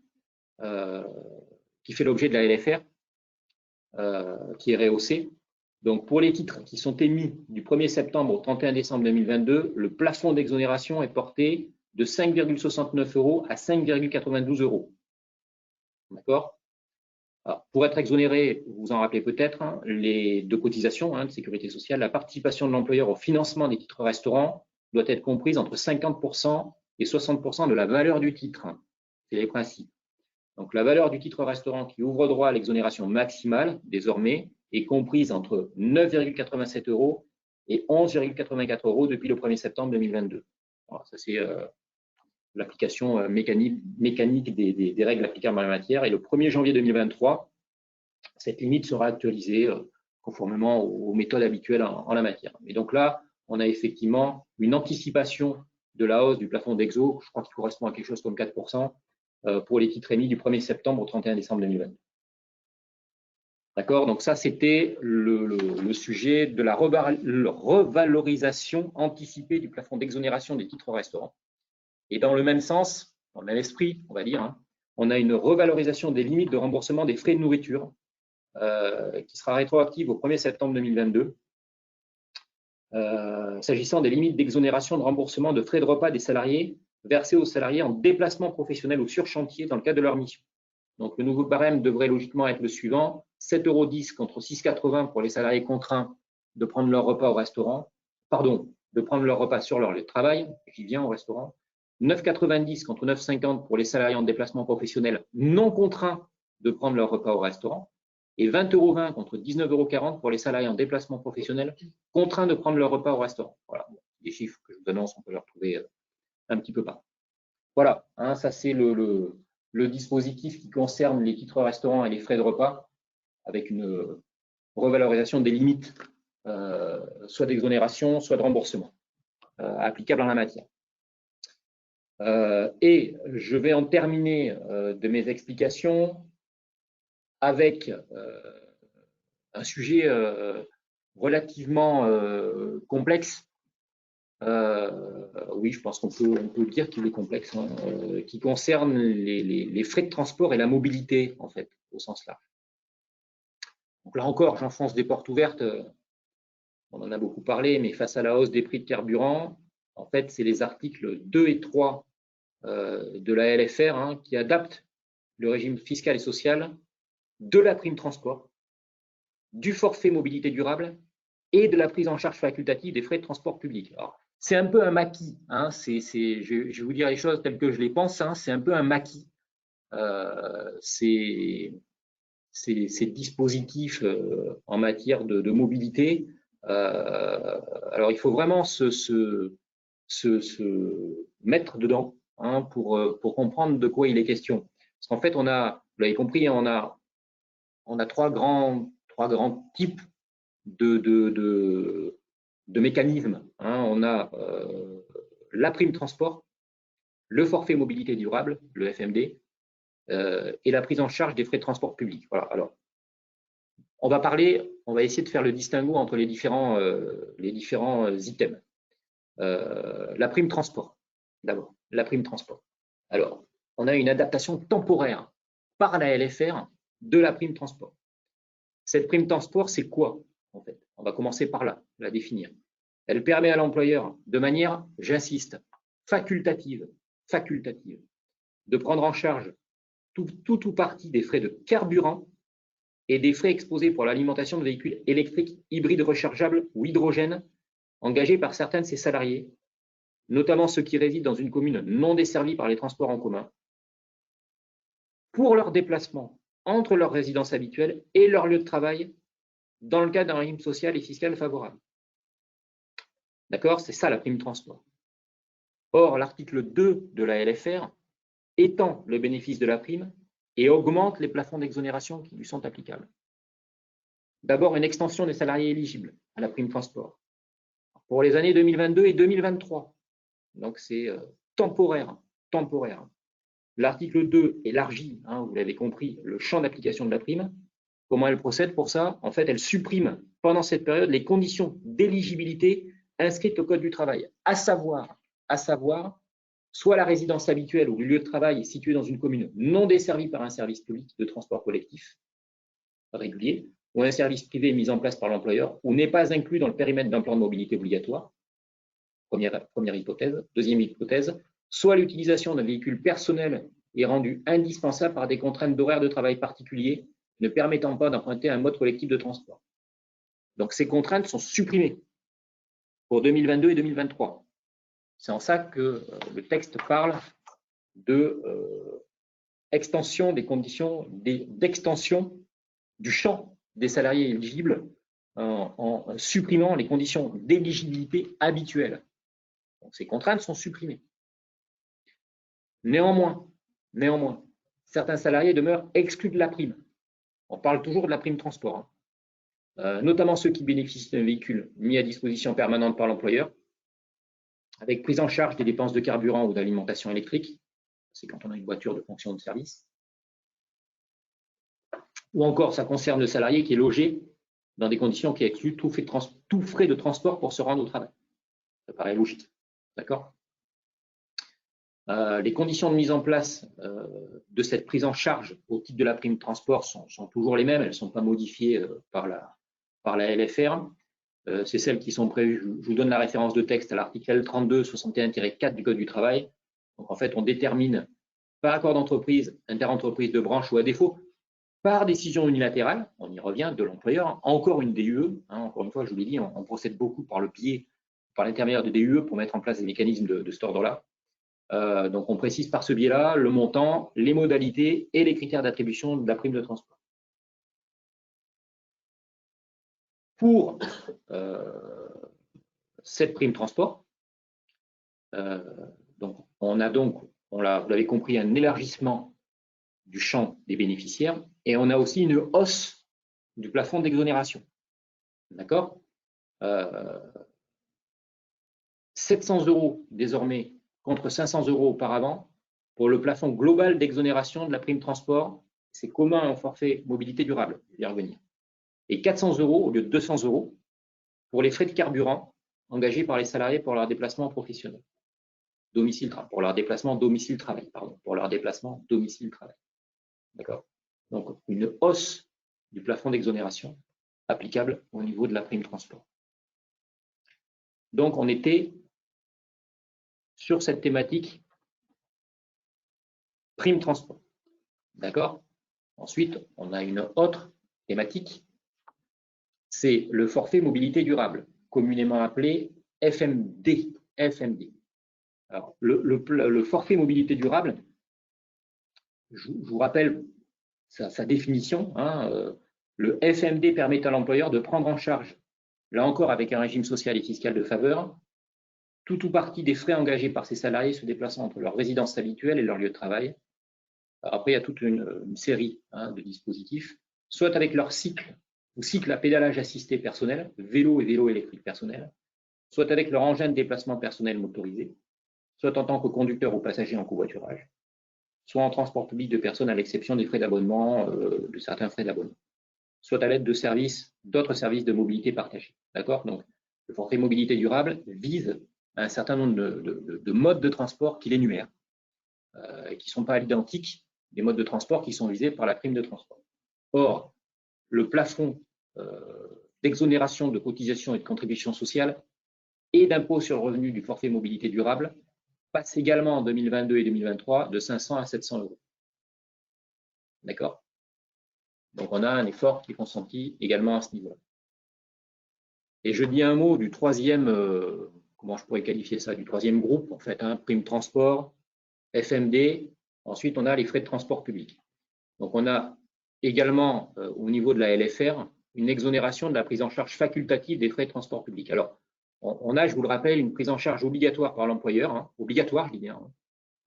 Speaker 2: qui fait l'objet de la LFR, qui est rehaussé, donc pour les titres qui sont émis du 1er septembre au 31 décembre 2022, le plafond d'exonération est porté de 5,69 € à 5,92 €. D'accord ? Alors, pour être exonéré, vous vous en rappelez peut-être, les deux cotisations de sécurité sociale, la participation de l'employeur au financement des titres restaurants doit être comprise entre 50% et 60% de la valeur du titre. C'est les principes. Donc, la valeur du titre restaurant qui ouvre droit à l'exonération maximale, désormais, est comprise entre 9,87 € et 11,84 € depuis le 1er septembre 2022. Alors, ça, c'est l'application mécanique des règles applicables en la matière. Et le 1er janvier 2023, cette limite sera actualisée conformément aux méthodes habituelles en la matière. Et donc là, on a effectivement une anticipation de la hausse du plafond d'Exo, je crois qu'il correspond à quelque chose comme 4%, pour les titres émis du 1er septembre au 31 décembre 2022. D'accord, donc ça c'était le sujet de la revalorisation anticipée du plafond d'exonération des titres restaurants. Et dans le même sens, dans le même esprit, on va dire, hein, on a une revalorisation des limites de remboursement des frais de nourriture qui sera rétroactive au 1er septembre 2022. S'agissant des limites d'exonération de remboursement de frais de repas des salariés versés aux salariés en déplacement professionnel ou sur chantier dans le cadre de leur mission. Donc, le nouveau barème devrait logiquement être le suivant, 7,10 € contre 6,80 € pour les salariés contraints de prendre leur repas au restaurant, de prendre leur repas sur leur lieu de travail, qui vient au restaurant, 9,90 € contre 9,50 € pour les salariés en déplacement professionnel non contraints de prendre leur repas au restaurant, et 20,20 € contre 19,40 € pour les salariés en déplacement professionnel contraints de prendre leur repas au restaurant. Voilà, les chiffres que je vous annonce, on peut les retrouver un petit peu partout. Voilà, hein, ça c'est le dispositif qui concerne les titres restaurants et les frais de repas, avec une revalorisation des limites, soit d'exonération, soit de remboursement, applicables en la matière. Et je vais en terminer de mes explications avec un sujet relativement complexe. Oui, je pense qu'on peut dire qu'il est complexe, hein, qui concerne les frais de transport et la mobilité, en fait, au sens large. Donc là encore, j'enfonce des portes ouvertes. On en a beaucoup parlé, mais face à la hausse des prix de carburant, en fait, c'est les articles 2 et 3 de la LFR hein, qui adaptent le régime fiscal et social de la prime transport, du forfait mobilité durable et de la prise en charge facultative des frais de transport public. C'est un peu un maquis, hein, je vais vous dire les choses telles que je les pense, hein, c'est un peu un maquis. Ces dispositifs en matière de mobilité. Alors, il faut vraiment se mettre dedans hein, pour comprendre de quoi il est question. Parce qu'en fait, vous l'avez compris, on a trois grands types de mécanismes. Hein. On a la prime transport, le forfait mobilité durable, le FMD, et la prise en charge des frais de transport public. Voilà. Alors, on va essayer de faire le distinguo entre les différents items. La prime transport, d'abord, la prime transport. Alors, on a une adaptation temporaire par la LFR de la prime transport. Cette prime transport, c'est quoi, en fait? On va commencer par là, la définir. Elle permet à l'employeur, de manière, j'insiste, facultative, de prendre en charge tout ou partie des frais de carburant et des frais exposés pour l'alimentation de véhicules électriques, hybrides rechargeables ou hydrogène engagés par certains de ses salariés, notamment ceux qui résident dans une commune non desservie par les transports en commun, pour leur déplacement entre leur résidence habituelle et leur lieu de travail dans le cadre d'un régime social et fiscal favorable. D'accord? C'est ça la prime transport. Or, l'article 2 de la LFR étend le bénéfice de la prime et augmente les plafonds d'exonération qui lui sont applicables. D'abord, une extension des salariés éligibles à la prime transport pour les années 2022 et 2023. Donc, c'est temporaire. L'article 2 élargit, hein, vous l'avez compris, le champ d'application de la prime. Comment elle procède pour ça? En fait, elle supprime pendant cette période les conditions d'éligibilité inscrites au Code du travail, à savoir soit la résidence habituelle ou le lieu de travail est situé dans une commune non desservie par un service public de transport collectif régulier, ou un service privé mis en place par l'employeur, ou n'est pas inclus dans le périmètre d'un plan de mobilité obligatoire. Première hypothèse. Deuxième hypothèse, soit l'utilisation d'un véhicule personnel est rendue indispensable par des contraintes d'horaire de travail particuliers ne permettant pas d'emprunter un mode collectif de transport. Donc, ces contraintes sont supprimées pour 2022 et 2023. C'est en ça que le texte parle de extension des conditions d'extension du champ des salariés éligibles en supprimant les conditions d'éligibilité habituelles. Donc, ces contraintes sont supprimées. Néanmoins, certains salariés demeurent exclus de la prime. On parle toujours de la prime transport, hein. Notamment ceux qui bénéficient d'un véhicule mis à disposition permanente par l'employeur, avec prise en charge des dépenses de carburant ou d'alimentation électrique, c'est quand on a une voiture de fonction de service. Ou encore, ça concerne le salarié qui est logé dans des conditions qui excluent tout frais de transport pour se rendre au travail. Ça paraît logique. D'accord ? Les conditions de mise en place de cette prise en charge au titre de la prime transport sont toujours les mêmes, elles ne sont pas modifiées par la LFR. C'est celles qui sont prévues. Je vous donne la référence de texte à l'article L3261-4 du Code du travail. Donc, en fait, on détermine par accord d'entreprise, interentreprise de branche ou à défaut, par décision unilatérale, on y revient, de l'employeur, encore une DUE. Encore une fois, je vous l'ai dit, on procède beaucoup par l'intermédiaire de DUE pour mettre en place des mécanismes de cet ordre-là. Donc, on précise par ce biais-là le montant, les modalités et les critères d'attribution de la prime de transport. Pour cette prime transport, donc, on a donc, vous l'avez compris, un élargissement du champ des bénéficiaires et on a aussi une hausse du plafond d'exonération. D'accord ? 700 € désormais contre 500 € auparavant pour le plafond global d'exonération de la prime transport. C'est commun au forfait mobilité durable, je vais y revenir. Et 400 € au lieu de 200 € pour les frais de carburant engagés par les salariés pour leur déplacement professionnel. Pour leur déplacement domicile-travail, D'accord ? Donc, une hausse du plafond d'exonération applicable au niveau de la prime transport. Donc, on était sur cette thématique prime transport. D'accord ? Ensuite, on a une autre thématique, c'est le forfait mobilité durable, communément appelé FMD. Alors, le forfait mobilité durable, je vous rappelle sa définition. Le FMD permet à l'employeur de prendre en charge, là encore avec un régime social et fiscal de faveur, tout ou partie des frais engagés par ses salariés se déplaçant entre leur résidence habituelle et leur lieu de travail. Alors après, il y a toute une série de dispositifs, soit avec leur cycle à pédalage assisté personnel, vélo et vélo électrique personnel, soit avec leur engin de déplacement personnel motorisé, soit en tant que conducteur ou passager en covoiturage, soit en transport public de personnes à l'exception des frais d'abonnement, de certains frais d'abonnement, soit à l'aide d'autres services de mobilité partagée. D'accord ? Donc, le forfait mobilité durable vise un certain nombre de modes de transport qu'il énumère et qui ne sont pas identiques des modes de transport qui sont visés par la prime de transport. Or, le plafond d'exonération de cotisations et de contributions sociales et d'impôt sur le revenu du forfait mobilité durable passe également en 2022 et 2023 de 500 à 700 €. D'accord ? Donc, on a un effort qui est consenti également à ce niveau-là. Et je dis un mot du troisième, comment je pourrais qualifier ça, du troisième groupe, en fait, prime transport, FMD. Ensuite, on a les frais de transport public. Donc, on a également, au niveau de la LFR, une exonération de la prise en charge facultative des frais de transport public. Alors, on a, je vous le rappelle, une prise en charge obligatoire par l'employeur, obligatoire, je dis bien,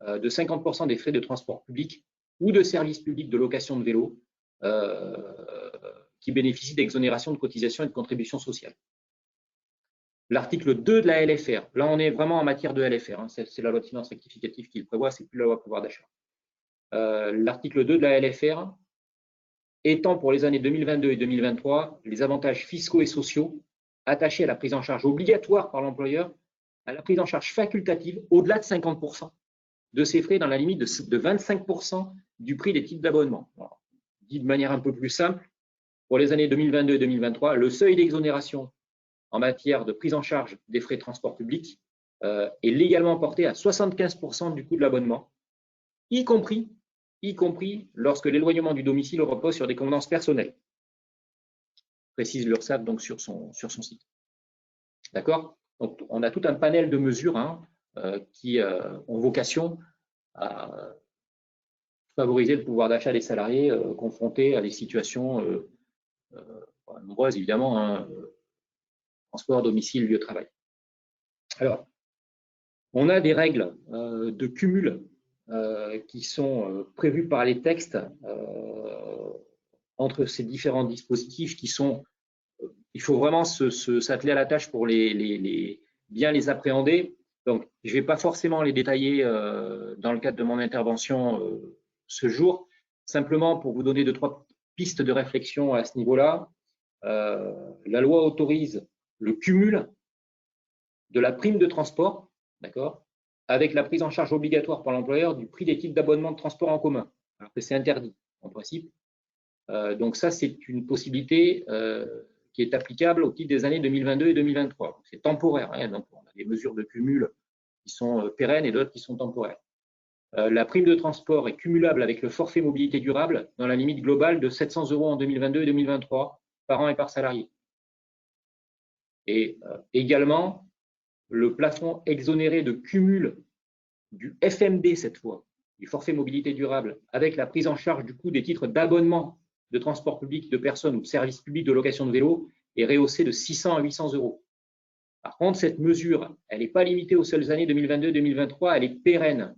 Speaker 2: de 50% des frais de transport public ou de services publics de location de vélo qui bénéficient d'exonération de cotisations et de contributions sociales. L'article 2 de la LFR, là on est vraiment en matière de LFR, c'est la loi de finances rectificative qui le prévoit, c'est plus la loi pouvoir d'achat. L'article 2 de la LFR étend pour les années 2022 et 2023 les avantages fiscaux et sociaux attachés à la prise en charge obligatoire par l'employeur à la prise en charge facultative au-delà de 50% de ces frais dans la limite de 25% du prix des titres d'abonnement. Dit de manière un peu plus simple, pour les années 2022 et 2023, le seuil d'exonération en matière de prise en charge des frais de transport public est légalement porté à 75% du coût de l'abonnement, y compris lorsque l'éloignement du domicile repose sur des convenances personnelles, précise l'URSSAF donc sur son site. D'accord ? Donc, on a tout un panel de mesures qui ont vocation à favoriser le pouvoir d'achat des salariés confrontés à des situations nombreuses, évidemment, transport, domicile, lieu de travail. Alors, on a des règles de cumul qui sont prévus par les textes entre ces différents dispositifs qui sont, il faut vraiment s'atteler à la tâche pour bien les appréhender. Donc, je ne vais pas forcément les détailler dans le cadre de mon intervention ce jour, simplement pour vous donner 2-3 pistes de réflexion à ce niveau-là. La loi autorise le cumul de la prime de transport, d'accord, avec la prise en charge obligatoire par l'employeur du prix des titres d'abonnement de transport en commun, alors que c'est interdit en principe. Donc ça, c'est une possibilité qui est applicable au titre des années 2022 et 2023. C'est temporaire, hein, donc on a des mesures de cumul qui sont pérennes et d'autres qui sont temporaires. La prime de transport est cumulable avec le forfait mobilité durable dans la limite globale de 700 € en 2022 et 2023 par an et par salarié. Et également, le plafond exonéré de cumul du FMD cette fois, du forfait mobilité durable, avec la prise en charge du coût des titres d'abonnement de transport public de personnes ou de services publics de location de vélo est rehaussé de 600 à 800 €. Par contre, cette mesure, elle n'est pas limitée aux seules années 2022-2023, elle est pérenne.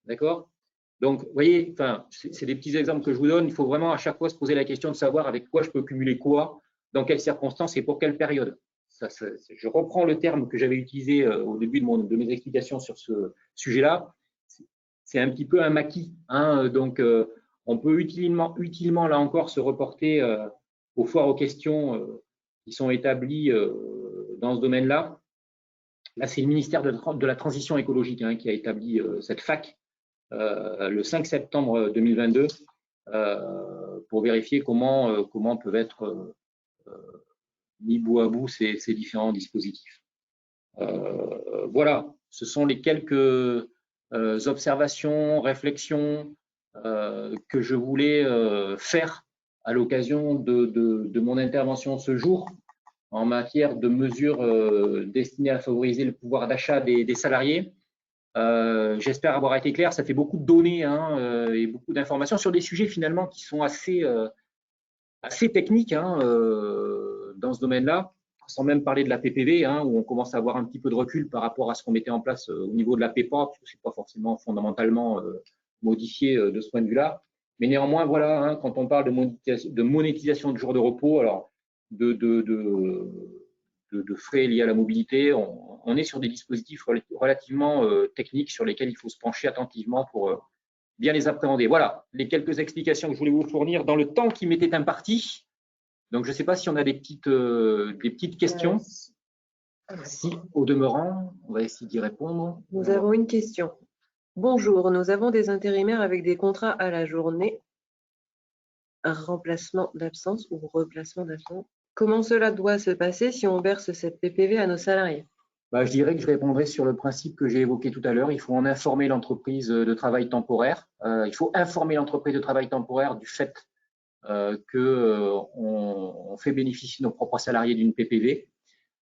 Speaker 2: D'accord? Donc, vous voyez, enfin, c'est des petits exemples que je vous donne. Il faut vraiment à chaque fois se poser la question de savoir avec quoi je peux cumuler quoi, dans quelles circonstances et pour quelle période. Je reprends le terme que j'avais utilisé au début de mes explications sur ce sujet-là. C'est un petit peu un maquis, hein, donc on peut utilement là encore se reporter aux foires aux questions qui sont établies dans ce domaine-là. Là, c'est le ministère de la Transition écologique hein, qui a établi cette FAQ le 5 septembre 2022 pour vérifier comment peuvent être mis bout à bout ces différents dispositifs. Voilà, ce sont les quelques observations, réflexions que je voulais faire à l'occasion de mon intervention ce jour en matière de mesures destinées à favoriser le pouvoir d'achat des salariés. J'espère avoir été clair. Ça fait beaucoup de données hein, et beaucoup d'informations sur des sujets finalement qui sont assez techniques hein, dans ce domaine-là, sans même parler de la PPV, hein, où on commence à avoir un petit peu de recul par rapport à ce qu'on mettait en place au niveau de la PEPA, parce que ce n'est pas forcément fondamentalement modifié de ce point de vue-là. Mais néanmoins, voilà, hein, quand on parle de monétisation de jours de repos, alors de frais liés à la mobilité, on est sur des dispositifs relativement techniques sur lesquels il faut se pencher attentivement pour bien les appréhender. Voilà les quelques explications que je voulais vous fournir dans le temps qui m'était imparti. Donc, je ne sais pas si on a des petites questions. Si, au demeurant, on va essayer d'y répondre.
Speaker 3: Nous avons une question. Bonjour, nous avons des intérimaires avec des contrats à la journée, un remplacement d'absence ou replacement d'absence. Comment cela doit se passer si on verse cette PPV à nos salariés?
Speaker 2: Je dirais que je répondrai sur le principe que j'ai évoqué tout à l'heure. Il faut en informer l'entreprise de travail temporaire. Il faut informer l'entreprise de travail temporaire du fait qu'on fait bénéficier nos propres salariés d'une PPV.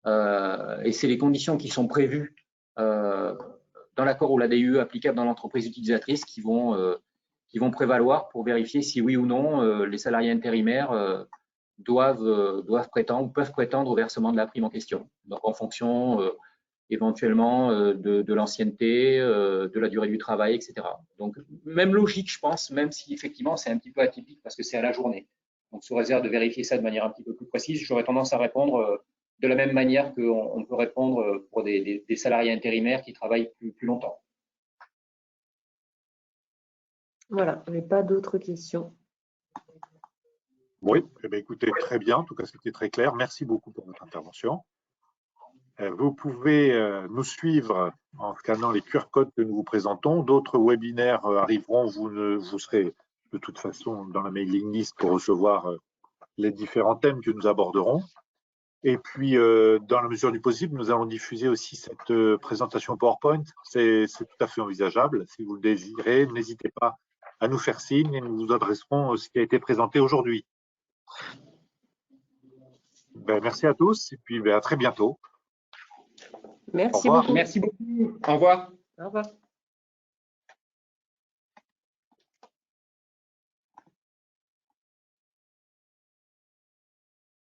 Speaker 2: Et c'est les conditions qui sont prévues dans l'accord ou la DUE applicable dans l'entreprise utilisatrice qui vont prévaloir pour vérifier si oui ou non les salariés intérimaires doivent prétendre ou peuvent prétendre au versement de la prime en question. Donc en fonction éventuellement de l'ancienneté, de la durée du travail, etc. Donc même logique, je pense, même si effectivement c'est un petit peu atypique parce que c'est à la journée. Donc sous réserve de vérifier ça de manière un petit peu plus précise, j'aurais tendance à répondre de la même manière qu'on peut répondre pour des salariés intérimaires qui travaillent plus longtemps.
Speaker 3: Voilà, je n'ai pas d'autres questions.
Speaker 1: Oui, eh bien, écoutez, très bien. En tout cas, c'était très clair. Merci beaucoup pour votre intervention. Vous pouvez nous suivre en scannant les QR codes que nous vous présentons. D'autres webinaires arriveront. Vous serez de toute façon dans la mailing list pour recevoir les différents thèmes que nous aborderons. Et puis, dans la mesure du possible, nous allons diffuser aussi cette présentation PowerPoint. C'est tout à fait envisageable. Si vous le désirez, n'hésitez pas à nous faire signe et nous vous adresserons ce qui a été présenté aujourd'hui. Merci à tous et puis à très bientôt.
Speaker 3: Merci beaucoup.
Speaker 2: Merci beaucoup. Au revoir.
Speaker 3: Au revoir.